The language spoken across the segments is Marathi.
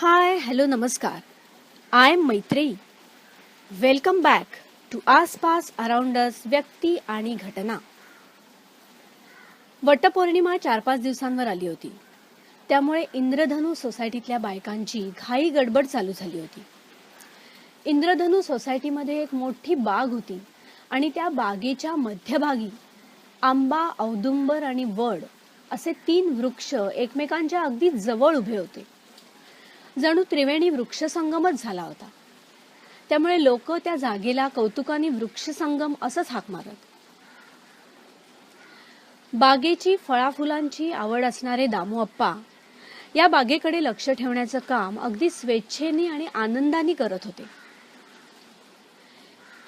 हाय हॅलो नमस्कार. I am Maitreyi. Welcome back to Aaspaas around us व्यक्ती आणि घटना. वटपौर्णिमा 4-5 दिवसांवर आली होती. त्यामुळे इंद्रधनू सोसायटीतल्या बायकांची घाई गडबड चालू झाली होती. इंद्रधनू सोसायटीमध्ये एक मोठी बाग होती आणि त्या बागेच्या मध्यभागी आंबा, औदुंबर आणि वड असे 3 वृक्ष एकमेकांच्या अगदी जवळ उभे होते. जणू त्रिवेणी वृक्षसंगमच झाला होता. त्यामुळे लोक त्या जागेला कौतुकाने वृक्षसंगम असंच हाक मारत. बागेची फळाफुलांची आवड असणारे दामूअप्पा या बागेकडे लक्ष ठेवण्याचं काम अगदी स्वेच्छेने आणि आनंदाने करत होते.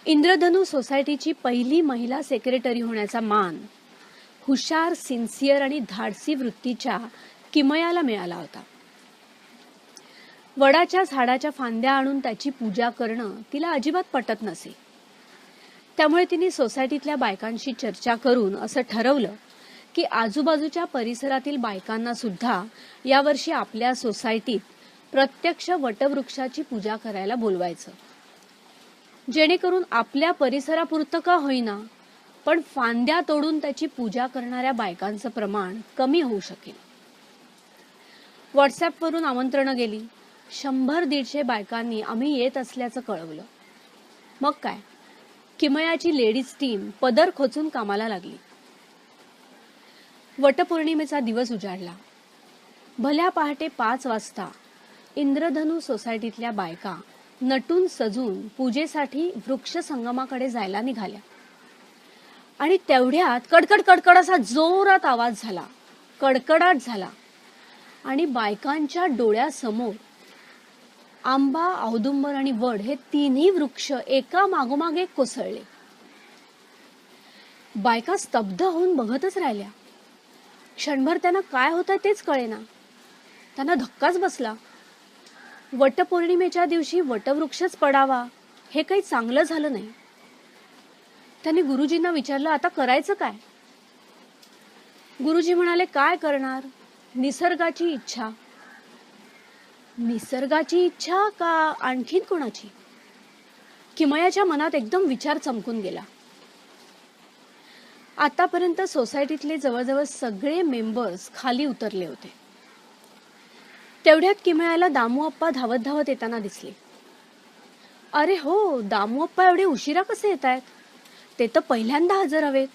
इंद्रधनू सोसायटीची पहिली महिला सेक्रेटरी होण्याचा मान हुशार, सिन्सिअर आणि धाडसी वृत्तीच्या किमयाला मिळाला होता. वडाच्या झाडाच्या फांद्या आणून त्याची पूजा करणं तिला अजिबात पटत नसे. त्यामुळे तिने सोसायटीतल्या बायकांशी चर्चा करून असं ठरवलं की आजूबाजूच्या परिसरातील बायकांना सुद्धा यावर्षी आपल्या सोसायटीत प्रत्यक्ष वटवृक्षाची पूजा करायला बोलवायचं, जेणेकरून आपल्या परिसरापुरतं का होईना पण फांद्या तोडून त्याची पूजा करणाऱ्या बायकांचं प्रमाण कमी होऊ शकेल. व्हॉट्सॲपवरून आमंत्रणं गेली. 100-150 बायकांनी आम्ही येत असल्याचं कळवलं. मग काय, किमयाची लेडीज टीम पदर खोचून कामाला लागली. वटपौर्णिमेचा दिवस उजाडला. भल्या पहाटे 5 वाजता इंद्रधनू सोसायटीतल्या बायका नटून सजून पूजेसाठी वृक्ष संगमाकडे जायला निघाल्या. आणि तेवढ्यात कडकड कडकड असा जोरात आवाज झाला, कडकडाट झाला आणि बायकांच्या डोळ्यासमोर आंबा, औदुंबर आणि वड हे 3ही वृक्ष एका मागोमाग एक कोसळले. बायका स्तब्ध होऊन बघतच राहिल्या. क्षणभर त्यांना काय होतं तेच कळेना. त्यांना धक्काच बसला. वटपौर्णिमेच्या दिवशी वटवृक्षच पडावा हे काही चांगलं झालं नाही. त्यांनी गुरुजींना विचारलं, आता करायचं काय? गुरुजी म्हणाले, काय करणार? निसर्गाची इच्छा. निसर्गाची इच्छा का आणखीन कोणाची? किमयाच्या मनात एकदम विचार चमकून गेला. आतापर्यंत सोसायटीतले जवळजवळ सगळे मेंबर्स खाली उतरले होते. तेवढ्यात किमयाला दामूअप्पा धावत धावत येताना दिसले. अरे हो, दामूअप्पा एवढे उशिरा कसे येत आहेत? ते तर पहिल्यांदा हजर हवेत.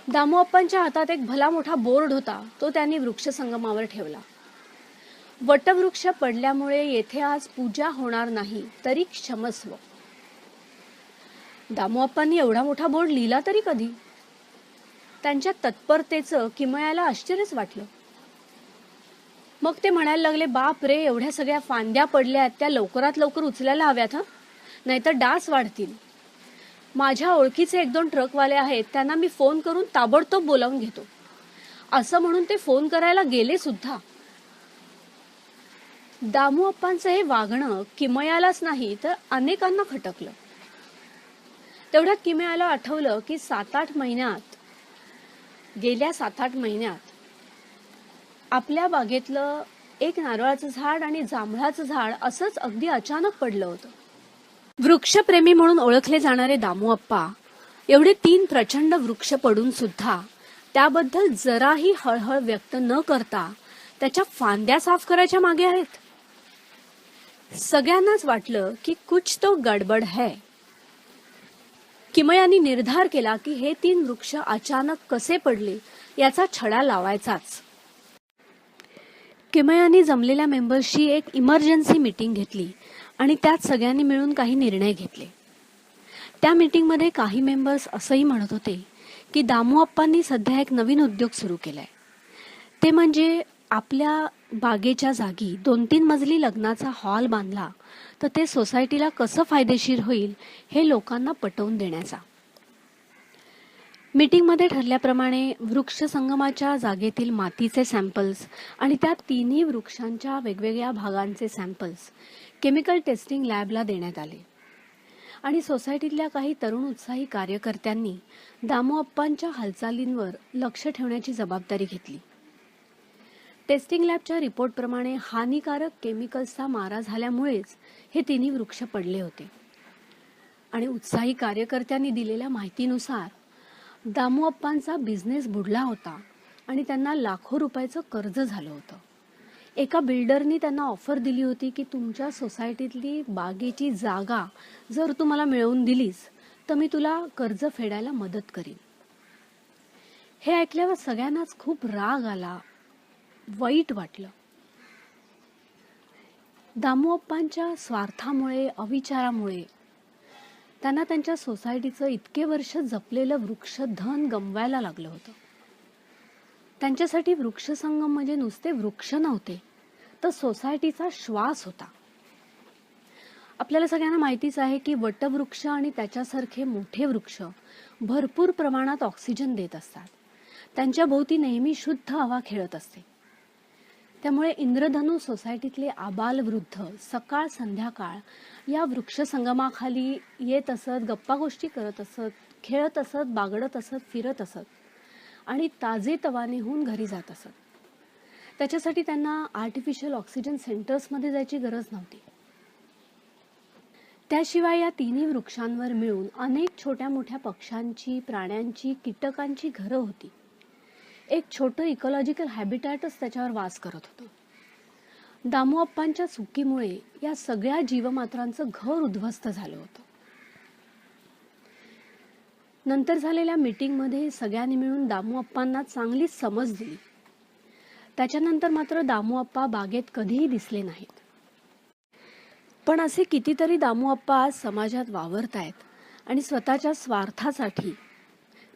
दामूअप्पांच्या हातात एक भला मोठा बोर्ड होता. तो त्यांनी वृक्षसंगमावर ठेवला. वटवृक्ष पडल्यामुळे येथे आज पूजा होणार नाही तरी क्षमस्व. दामूअप्पांनी एवढा मोठा बोर्ड लिहिला तरी कधी? त्यांच्या तत्परतेचं किमयाला आश्चर्यच वाटलं. मग ते म्हणायला लागले, बाप रे, एवढ्या सगळ्या फांद्या पडल्यात, त्या लवकरात लवकर उचलायला हव्यात, नाहीतर डास वाढतील. माझ्या ओळखीचे 1-2 ट्रकवाले आहेत, त्यांना मी फोन करून ताबडतोब बोलावून घेतो. असं म्हणून ते फोन करायला गेले सुद्धा. दामूअप्पांचं हे वागणं किमयालाच नाही तर अनेकांना खटकलं. तेवढ्यात किमयाला आठवलं की गेल्या 7-8 महिन्यात आपल्या बागेतलं एक नारळाचं झाड आणि जांभळाचं झाड असंच अगदी अचानक पडलं होतं. वृक्षप्रेमी म्हणून ओळखले जाणारे दामूअप्पा एवढे 3 प्रचंड वृक्ष पडून सुद्धा त्याबद्दल जराही हळहळ व्यक्त न करता त्याच्या फांद्या साफ करायच्या मागे आहेत. सगळ्यांनाच वाटलं की कुछ तो गडबड है. किमयानी निर्धार केला की हे 3 वृक्ष अचानक कसे पडले याचा छडा लावायचाच. किमयानी जमलेल्या मेंबर्सची एक इमर्जन्सी मीटिंग घेतली आणि त्यात सगळ्यांनी मिळून काही निर्णय घेतले. त्या मीटिंगमध्ये काही मेंबर्स असंही म्हणत होते की दामूअप्पांनी सध्या एक नवीन उद्योग सुरू केलाय. ते म्हणजे आपल्या बागेच्या जागी 2-3 मजली लग्नाचा हॉल बांधला तर ते सोसायटीला कसं फायदेशीर होईल हे लोकांना पटवून देण्याचा. मीटिंगमध्ये ठरल्याप्रमाणे वृक्ष संगमाच्या जागेतील मातीचे सॅम्पल्स आणि त्या 3ही वृक्षांच्या वेगवेगळ्या भागांचे सॅम्पल्स केमिकल टेस्टिंग लॅबला देण्यात आले. आणि सोसायटीतल्या काही तरुण उत्साही कार्यकर्त्यांनी दामूअप्पांच्या हालचालींवर लक्ष ठेवण्याची जबाबदारी घेतली. टेस्टिंग लॅबच्या रिपोर्टप्रमाणे हानिकारक केमिकल्सचा मारा झाल्यामुळेच हे तिन्ही वृक्ष पडले होते. आणि उत्साही कार्यकर्त्यांनी दिलेल्या माहितीनुसार दामुअप्पांचा बिझनेस बुडला होता आणि त्यांना लाखो रुपयाचं कर्ज झालं होतं. एका बिल्डरनी त्यांना ऑफर दिली होती की तुमच्या सोसायटीतली बागेची जागा जर तू मला मिळवून दिलीस तर मी तुला कर्ज फेडायला मदत करीन. हे ऐकल्यावर सगळ्यांनाच खूप राग आला, वाईट वाटलं. दामुअप्पांच्या स्वार्थामुळे, अविचारामुळे त्यांना त्यांच्या सोसायटीचं इतके वर्ष जपलेलं वृक्षधन गमवायला लागलं होतं. त्यांच्यासाठी वृक्षसंगम म्हणजे नुसते वृक्ष नव्हते, तर सोसायटीचा श्वास होता. आपल्याला सगळ्यांना माहितीच आहे की वटवृक्ष आणि त्याच्यासारखे मोठे वृक्ष भरपूर प्रमाणात ऑक्सिजन देत असतात. त्यांच्या भोवती नेहमी शुद्ध हवा खेळत असते. त्यामुळे इंद्रधनू सोसायटीतले आबालवृद्ध सकाळ संध्याकाळ या वृक्षसंगमाखाली येत असत, गप्पा गोष्टी करत असत, खेळत असत, बागडत असत, फिरत असत आणि ताजेतवाने होऊन घरी जात असत. त्याच्यासाठी त्यांना आर्टिफिशियल ऑक्सिजन सेंटर्समध्ये जायची गरज नव्हती. त्याशिवाय या तिन्ही वृक्षांवर मिळून अनेक छोट्या मोठ्या पक्ष्यांची, प्राण्यांची, कीटकांची घरं होती. एक छोटं इकॉलॉजिकल हॅबिटॅटच त्याच्यावर वास करत होतं. दामुअप्पांच्या चुकीमुळे या सगळ्या जीवमात्रांचं घर उद्ध्वस्त झालं होतं. नंतर झालेल्या मीटिंगमध्ये सगळ्यांनी मिळून दामुअप्पांना चांगली समज दिली. त्याच्यानंतर मात्र दामुअप्पा बागेत कधीही दिसले नाहीत. पण असे कितीतरी दामुअप्पा आज समाजात वावरतायत आणि स्वतःच्या स्वार्थासाठी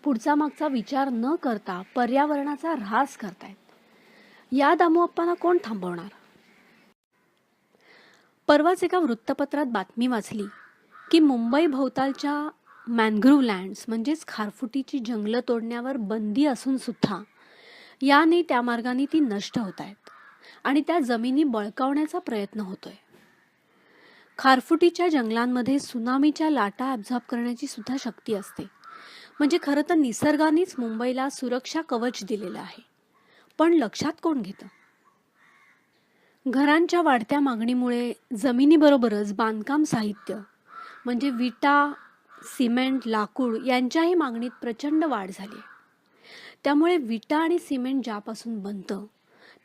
पुढचा मागचा विचार न करता पर्यावरणाचा ऱ्हास करतायत. या दामुअप्पांना कोण थांबवणार? परवाच एका वृत्तपत्रात बातमी वाचली की मुंबई भोवतालच्या मॅनग्रोव्ह लँड्स म्हणजेच खारफुटीची जंगलं तोडण्यावर बंदी असून सुद्धा याने त्या मार्गाने ती नष्ट होत आहेत आणि त्या जमिनी बळकावण्याचा प्रयत्न होतोय. खारफुटीच्या जंगलांमध्ये सुनामीच्या लाटा ॲब्झॉर्ब करण्याची सुद्धा शक्ती असते. म्हणजे खरं तर निसर्गानेच मुंबईला सुरक्षा कवच दिलेलं आहे. पण लक्षात कोण घेतं? घरांच्या वाढत्या मागणीमुळे जमिनीबरोबरच बांधकाम साहित्य म्हणजे विटा, सिमेंट, लाकूड यांच्याही मागणीत प्रचंड वाढ झाली. त्यामुळे विटा आणि सिमेंट ज्यापासून बनतं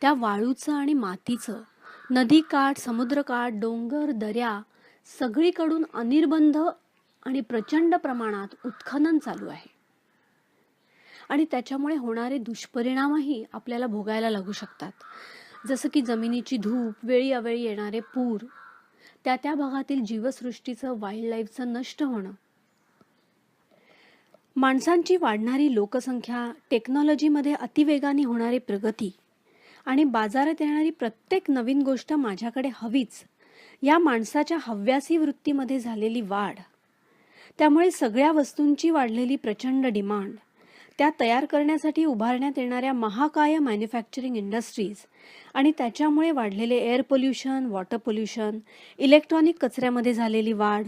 त्या वाळूचं आणि मातीचं नदीकाठ, समुद्रकाठ, डोंगर, दऱ्या सगळीकडून अनिर्बंध आणि प्रचंड प्रमाणात उत्खनन चालू आहे. आणि त्याच्यामुळे होणारे दुष्परिणामही आपल्याला भोगायला लागू शकतात. जसं की जमिनीची धूप, वेळी अवेळी येणारे पूर, त्या भागातील जीवसृष्टीचं, वाईल्ड लाईफचं नष्ट होणं. माणसांची वाढणारी लोकसंख्या, टेक्नॉलॉजीमध्ये अतिवेगाने होणारी प्रगती आणि बाजारात येणारी प्रत्येक नवीन गोष्ट माझ्याकडे हवीच या माणसाच्या हव्यासी वृत्तीमध्ये झालेली वाढ, त्यामुळे सगळ्या वस्तूंची वाढलेली प्रचंड डिमांड, त्या तयार करण्यासाठी उभारण्यात येणाऱ्या महाकाय मॅन्युफॅक्चरिंग इंडस्ट्रीज आणि त्याच्यामुळे वाढलेले air pollution, water pollution, electronic कचऱ्यामध्ये झालेली वाढ,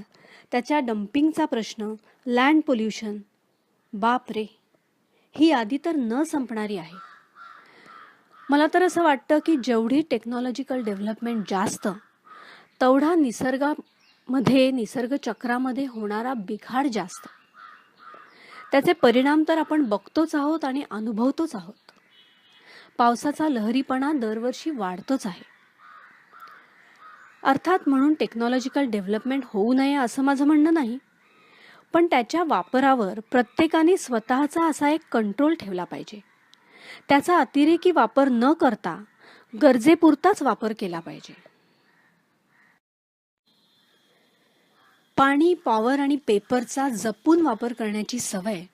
त्याच्या डम्पिंगचा प्रश्न, लँड पोल्युशन, बाप रे, ही यादी तर न संपणारी आहे. मला तर असं वाटतं की जेवढी टेक्नॉलॉजिकल डेव्हलपमेंट जास्त, तेवढा निसर्ग चक्रामध्ये होणारा बिघाड जास्त. त्याचे परिणाम तर आपण बघतोच आहोत आणि अनुभवतोच आहोत. पावसाचा लहरीपणा दरवर्षी वाढतोच आहे. अर्थात म्हणून टेक्नॉलॉजिकल डेव्हलपमेंट होऊ नये असं माझं म्हणणं नाही, पण त्याच्या वापरावर प्रत्येकाने स्वतःचा असा एक कंट्रोल ठेवला पाहिजे. त्याचा अतिरेकी वापर न करता गरजेपुरताच वापर केला पाहिजे. पाणी, पॉवर आणि पेपरचा जपून वापर करण्याची सवय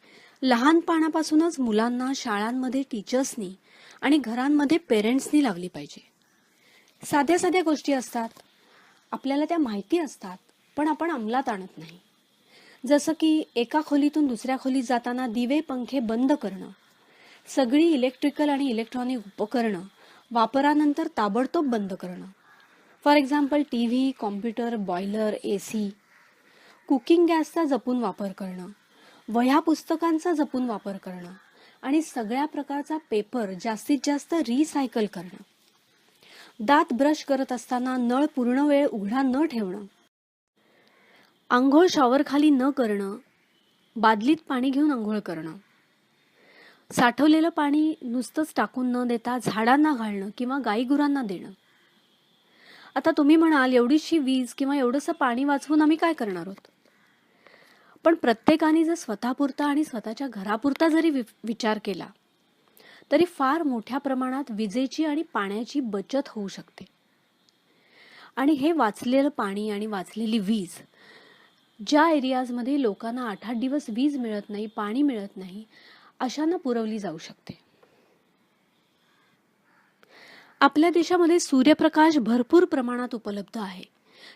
लहानपणापासूनच मुलांना शाळांमध्ये टीचर्सनी आणि घरांमध्ये पेरेंट्सनी लावली पाहिजे. साध्या साध्या गोष्टी असतात, आपल्याला त्या माहिती असतात, पण आपण अंमलात आणत नाही. जसं की एका खोलीतून दुसऱ्या खोलीत जाताना दिवे, पंखे बंद करणं, सगळी इलेक्ट्रिकल आणि इलेक्ट्रॉनिक उपकरणं वापरानंतर ताबडतोब बंद करणं. For example TV, computer, boiler, AC. Cooking गॅसचा जपून वापर करणं, वह्या पुस्तकांचा जपून वापर करणं, आणि सगळ्या प्रकारचा पेपर जास्तीत जास्त रिसायकल करणं. दात ब्रश करत असताना नळ पूर्ण वेळ उघडा न ठेवणं. आंघोळ शॉवर खाली न करणं, बादलीत पाणी घेऊन आंघोळ करणं. साठवलेलं पाणी नुसतंच टाकून न देता झाडांना घालणं किंवा गाईगुरांना देणं. आता तुम्ही म्हणाल, एवढीशी वीज किंवा एवढंसं पाणी वाचवून आम्ही काय करणार आहोत? पण प्रत्येकाने जर स्वतःपुरता आणि स्वतःच्या घरापुरता जरी विचार केला तरी फार मोठ्या प्रमाणात विजेची आणि पाण्याची बचत होऊ शकते. आणि हे वाचलेलं पाणी आणि वाचलेली वीज ज्या एरियाजमध्ये लोकांना 8-8 दिवस वीज मिळत नाही, पाणी मिळत नाही, अशांना पुरवली जाऊ शकते. आपल्या देशामध्ये सूर्यप्रकाश भरपूर प्रमाणात उपलब्ध आहे.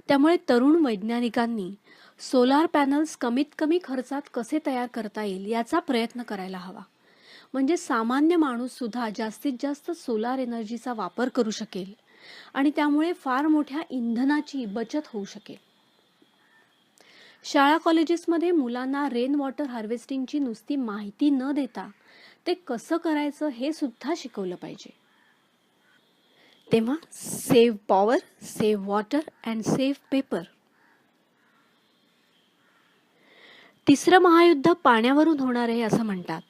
त्यामुळे तरुण वैज्ञानिकांनी सोलार पॅनल्स कमीत कमी खर्चात कसे तयार करता येईल याचा प्रयत्न करायला हवा. म्हणजे सामान्य माणूस सुद्धा जास्तीत जास्त सोलार एनर्जीचा वापर करू शकेल आणि त्यामुळे फार मोठ्या इंधनाची बचत होऊ शकेल. शाळा कॉलेजेसमध्ये मुलांना रेन वॉटर हार्वेस्टिंगची नुसती माहिती न देता ते कसं करायचं हे सुद्धा शिकवलं पाहिजे. तेव्हा save power, save water and save paper. तिसरं महायुद्ध पाण्यावरून होणार आहे असं म्हणतात.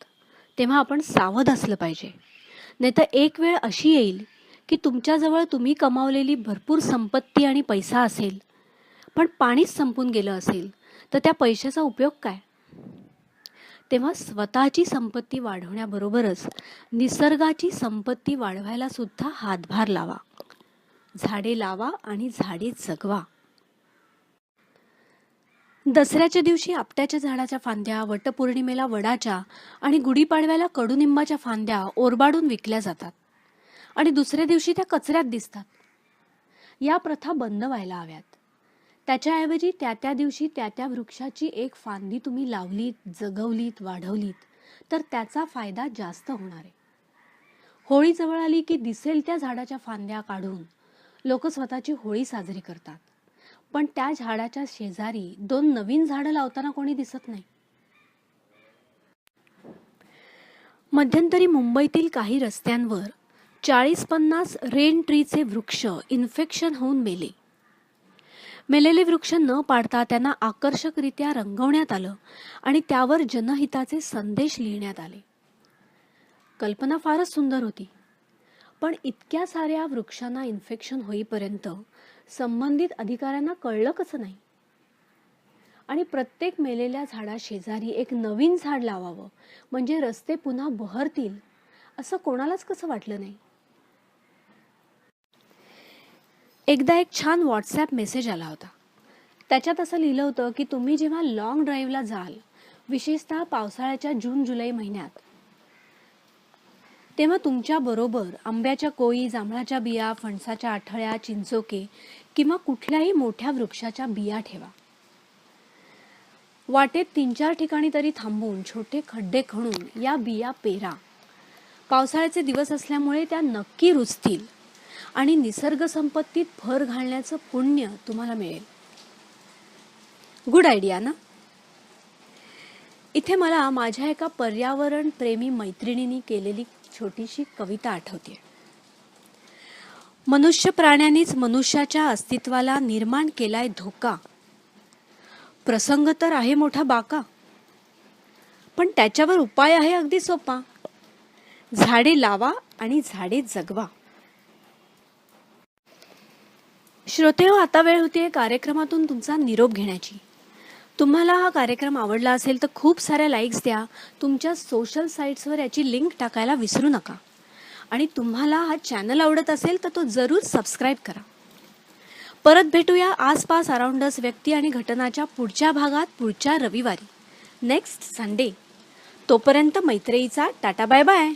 तेव्हा आपण सावध असलं पाहिजे. नाहीतर एक वेळ अशी येईल की तुमच्याजवळ तुम्ही कमावलेली भरपूर संपत्ती आणि पैसा असेल, पण पाणीच संपून गेलं असेल तर त्या पैशाचा उपयोग काय? तेव्हा स्वतःची संपत्ती वाढवण्याबरोबरच निसर्गाची संपत्ती वाढवायला सुद्धा हातभार लावा. झाडे लावा आणि झाडे जगवा. दसऱ्याच्या दिवशी आपट्याच्या झाडाच्या फांद्या, वटपौर्णिमेला वडाच्या आणि गुढीपाडव्याला कडुनिंबाच्या फांद्या ओरबाडून विकल्या जातात आणि दुसऱ्या दिवशी त्या कचऱ्यात दिसतात. या प्रथा बंद व्हायला हव्यात. त्याच्याऐवजी त्या दिवशी त्या वृक्षाची एक फांदी तुम्ही लावलीत, जगवलीत, वाढवलीत तर त्याचा फायदा जास्त होणार आहे. होळी जवळ आली की दिसेल त्या झाडाच्या फांद्या काढून लोक स्वतःची होळी साजरी करतात, पण त्या झाडाच्या शेजारी 2 नवीन झाडं लावताना कोणी दिसत नाही. मध्यंतरी मुंबईतील काही रस्त्यांवर 40-50 रेन ट्रीचे वृक्ष इन्फेक्शन होऊन मेले. मेलेले वृक्ष न पाडता त्यांना आकर्षकरित्या रंगवण्यात आलं आणि त्यावर जनहिताचे संदेश लिहिण्यात आले. कल्पना फारच सुंदर होती, पण इतक्या साऱ्या वृक्षांना इन्फेक्शन होईपर्यंत संबंधित अधिकाऱ्यांना कळलं कसं नाही? आणि प्रत्येक मेलेल्या झाडा शेजारी एक नवीन झाड लावावं म्हणजे रस्ते पुन्हा बहरतील असं कोणालाच कसं वाटलं नाही? एकदा एक छान व्हॉट्सॲप मेसेज आला होता. त्याच्यात असं लिहिलं होतं की तुम्ही जेव्हा लॉंग ड्राईव्हला जाल, विशेषतः पावसाळ्याच्या जून-जुलै महिन्यात, तेव्हा तुमच्या बरोबर आंब्याच्या कोई, जांभळाच्या बिया, फणसाच्या आठळ्या, चिंचोके किंवा कुठल्याही मोठ्या वृक्षाच्या बिया ठेवा. वाटेत 3-4 ठिकाणी तरी थांबून छोटे खड्डे खणून या बिया पेरा. पावसाळ्याचे दिवस असल्यामुळे त्या नक्की रुजतील आणि निसर्ग संपत्तीत भर घालण्याचं पुण्य तुम्हाला मिळेल. गुड आयडिया ना? इथे मला माझ्या एका पर्यावरण प्रेमी मैत्रिणींनी केलेली छोटीशी कविता आठवते. मनुष्य प्राण्यांनीच मनुष्याच्या अस्तित्वाला निर्माण केलाय धोका. प्रसंग तर आहे मोठा बाका, पण त्याच्यावर उपाय आहे अगदी सोपा. झाडे लावा आणि झाडे जगवा. श्रोतेहो, आता वेळ होती कार्यक्रमातून तुमचा निरोप घेण्याची. तुम्हाला हा कार्यक्रम आवडला असेल तर खूप साऱ्या लाईक्स द्या. तुमच्या सोशल साईट्सवर याची लिंक टाकायला विसरू नका. आणि तुम्हाला हा चॅनल आवडत असेल तर तो जरूर सबस्क्राईब करा. परत भेटूया आसपास अराउंड अस व्यक्ती आणि घटनाच्या पुढच्या भागात पुढच्या रविवारी, नेक्स्ट संडे. तोपर्यंत मैत्रीचा टाटा बाय बाय.